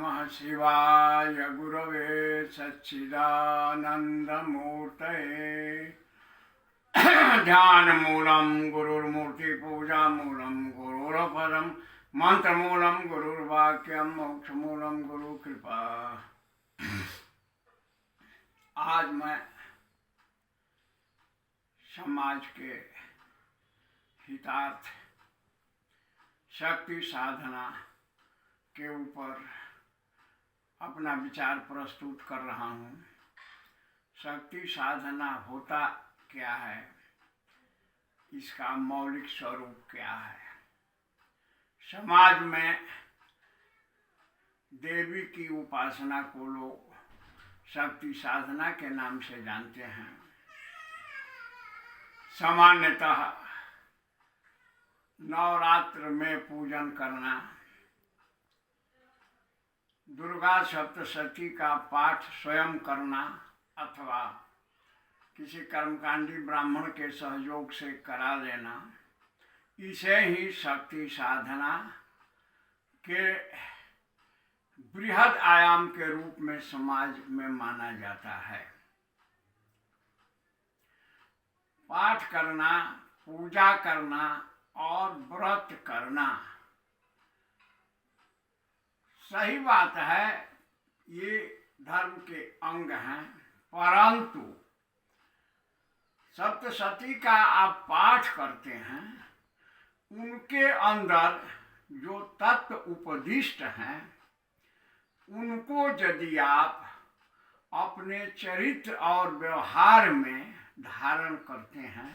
नमः शिवाय गुरवे सच्चिदानन्दमूर्तये ध्यानमूलं गुरुर्मूर्तिपूजामूलं गुरुरपरं मंत्रमूलं गुरुर्वाक्यं मोक्षमूलं गुरुकृपा। आज मैं समाज के हितार्थ शक्ति साधना के ऊपर अपना विचार प्रस्तुत कर रहा हूँ। शक्ति साधना होता क्या है, इसका मौलिक स्वरूप क्या है। समाज में देवी की उपासना को लोग शक्ति साधना के नाम से जानते हैं। सामान्यतः नवरात्र में पूजन करना, दुर्गा सप्तशती का पाठ स्वयं करना अथवा किसी कर्मकांडी ब्राह्मण के सहयोग से करा लेना, इसे ही शक्ति साधना के बृहद आयाम के रूप में समाज में माना जाता है। पाठ करना, पूजा करना और व्रत करना सही बात है, ये धर्म के अंग हैं, परंतु सप्तशती का आप पाठ करते हैं, उनके अंदर जो तत्व उपदिष्ट हैं उनको यदि आप अपने चरित्र और व्यवहार में धारण करते हैं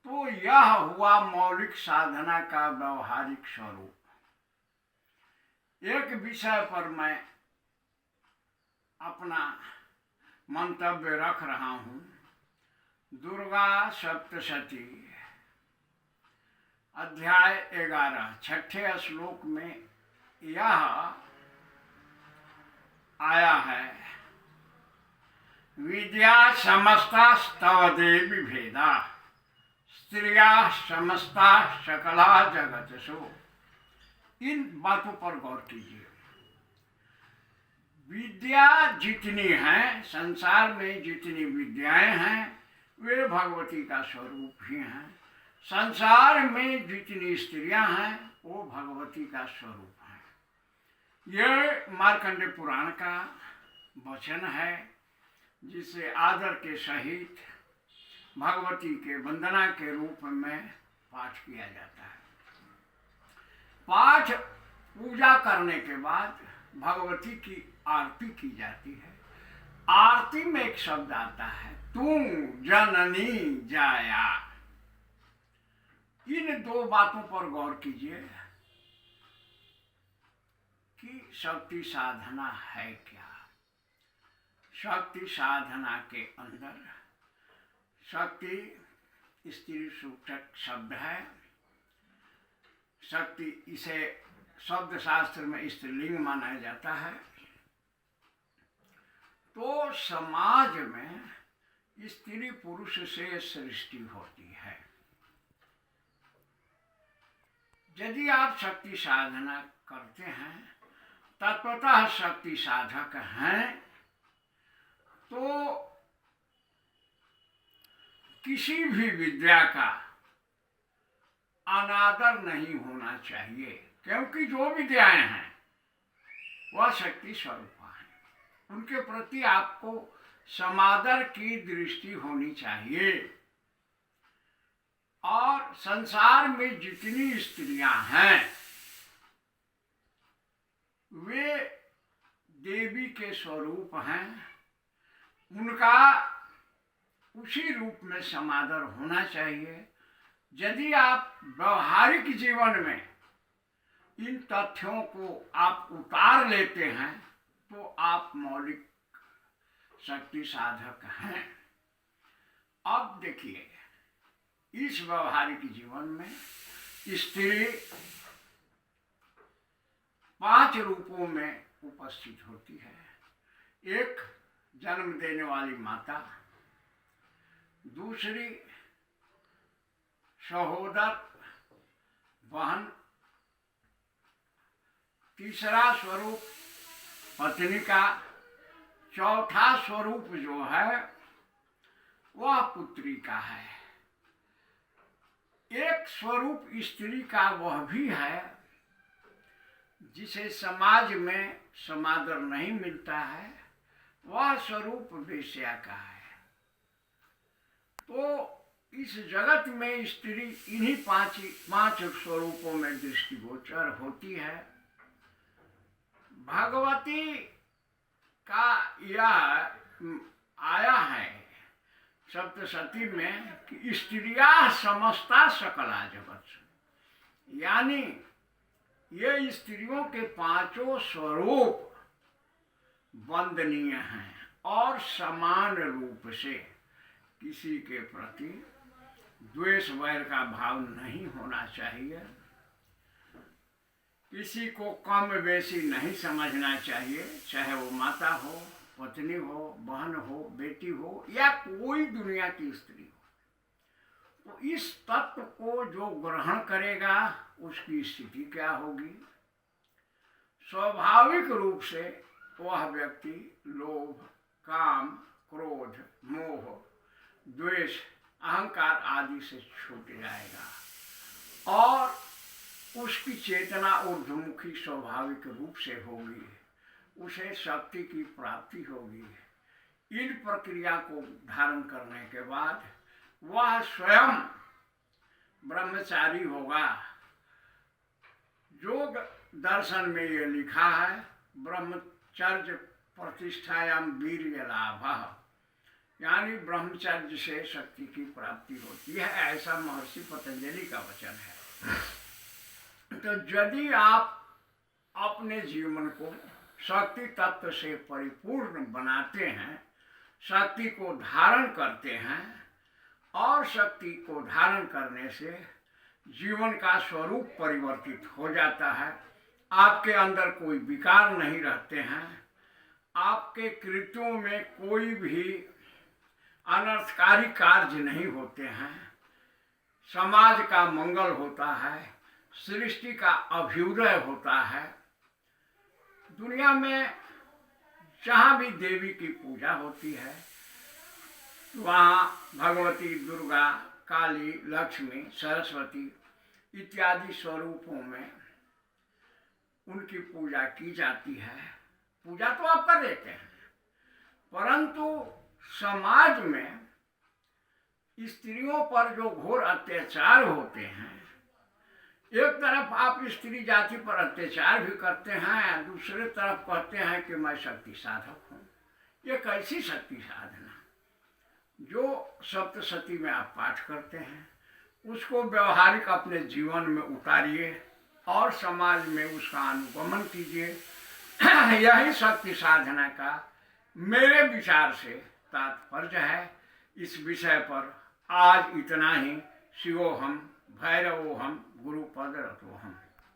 तो यह हुआ मौलिक साधना का व्यवहारिक स्वरूप। एक विषय पर मैं अपना मंतव्य रख रहा हूँ। दुर्गा सप्तशती अध्याय 11 छठे श्लोक में यह आया है, विद्या समस्ता स्तव देवी भेदा स्त्रिया समस्ता सकला जगतसु। इन बातों पर गौर कीजिए। विद्या जितनी है, संसार में जितनी विद्याएं हैं वे भगवती का स्वरूप ही हैं। संसार में जितनी स्त्रियां हैं वो भगवती का स्वरूप हैं। ये मार्कंडेय पुराण का वचन है, जिसे आदर के सहित भगवती के वंदना के रूप में पाठ किया जाता है। पाठ पूजा करने के बाद भगवती की आरती की जाती है। आरती में एक शब्द आता है, तू जननी जाया। इन दो बातों पर गौर कीजिए कि शक्ति साधना है क्या। शक्ति साधना के अंदर शक्ति स्त्री सूचक शब्द है। शक्ति, इसे शब्द शास्त्र में स्त्रीलिंग माना जाता है। तो समाज में स्त्री पुरुष से सृष्टि होती है। यदि आप शक्ति साधना करते हैं, तत्वतः शक्ति साधक हैं, तो किसी भी विद्या का अनादर नहीं होना चाहिए, क्योंकि जो विद्याएं हैं वह शक्ति स्वरूप हैं। उनके प्रति आपको समादर की दृष्टि होनी चाहिए। और संसार में जितनी स्त्रियां हैं वे देवी के स्वरूप हैं। उनका उसी रूप में समादर होना चाहिए। यदि आप व्यवहारिक जीवन में इन तथ्यों को आप उतार लेते हैं तो आप मौलिक शक्ति साधक हैं। अब देखिए, इस व्यवहारिक जीवन में स्त्री 5 रूपों में उपस्थित होती है। एक, जन्म देने वाली माता, दूसरी सहोदर बहन, तीसरा स्वरूप पत्नी का चौथा स्वरूप जो है वह पुत्री का है। एक स्वरूप स्त्री का वह भी है जिसे समाज में समादर नहीं मिलता है, वह स्वरूप वेश्या का है। तो इस जगत में स्त्री इन्हीं पांच स्वरूपों में दृष्टिगोचर होती है। भगवती का यह आया है सप्तशती में कि स्त्रिया समस्ता सकला जगत, यानी ये स्त्रियों के पांचों स्वरूप वंदनीय हैं और समान रूप से किसी के प्रति द्वेष वैर का भाव नहीं होना चाहिए, किसी को कम बेसी नहीं समझना चाहिए, चाहे वो माता हो, पत्नी हो, बहन हो, बेटी हो या कोई दुनिया की स्त्री हो। तो इस तत्व को जो ग्रहण करेगा उसकी स्थिति क्या होगी? स्वाभाविक रूप से वह व्यक्ति लोभ, काम, क्रोध, मोह, द्वेष, अहंकार आदि से छूट जाएगा और उसकी चेतना ऊर्ध्वमुखी स्वाभाविक रूप से होगी, उसे शक्ति की प्राप्ति होगी। इन प्रक्रिया को धारण करने के बाद वह स्वयं ब्रह्मचारी होगा। योग दर्शन में ये लिखा है, ब्रह्मचर्य प्रतिष्ठायाम वीर्य लाभ, यानी ब्रह्मचर्य से शक्ति की प्राप्ति होती है, ऐसा महर्षि पतंजलि का वचन है। तो यदि आप अपने जीवन को शक्ति तत्व से परिपूर्ण बनाते हैं, शक्ति को धारण करते हैं और शक्ति को धारण करने से जीवन का स्वरूप परिवर्तित हो जाता है, आपके अंदर कोई विकार नहीं रहते हैं, आपके कृत्यों में कोई भी अनर्थकारी कार्य नहीं होते हैं, समाज का मंगल होता है, सृष्टि का अभ्युदय होता है। दुनिया में जहाँ भी देवी की पूजा होती है वहाँ भगवती, दुर्गा, काली, लक्ष्मी, सरस्वती इत्यादि स्वरूपों में उनकी पूजा की जाती है। पूजा तो आप कर देते हैं, परंतु समाज में स्त्रियों पर जो घोर अत्याचार होते हैं, एक तरफ आप स्त्री जाति पर अत्याचार भी करते हैं, दूसरे तरफ कहते हैं कि मैं शक्ति साधक हूँ। ये कैसी शक्ति साधना? जो सप्तशती में आप पाठ करते हैं उसको व्यवहारिक अपने जीवन में उतारिए और समाज में उसका अनुगमन कीजिए। यही शक्ति साधना का मेरे विचार से तात्पर्य है। इस विषय पर आज इतना ही। शिवोहम, भैरवोहम, गुरुपद रतोहम।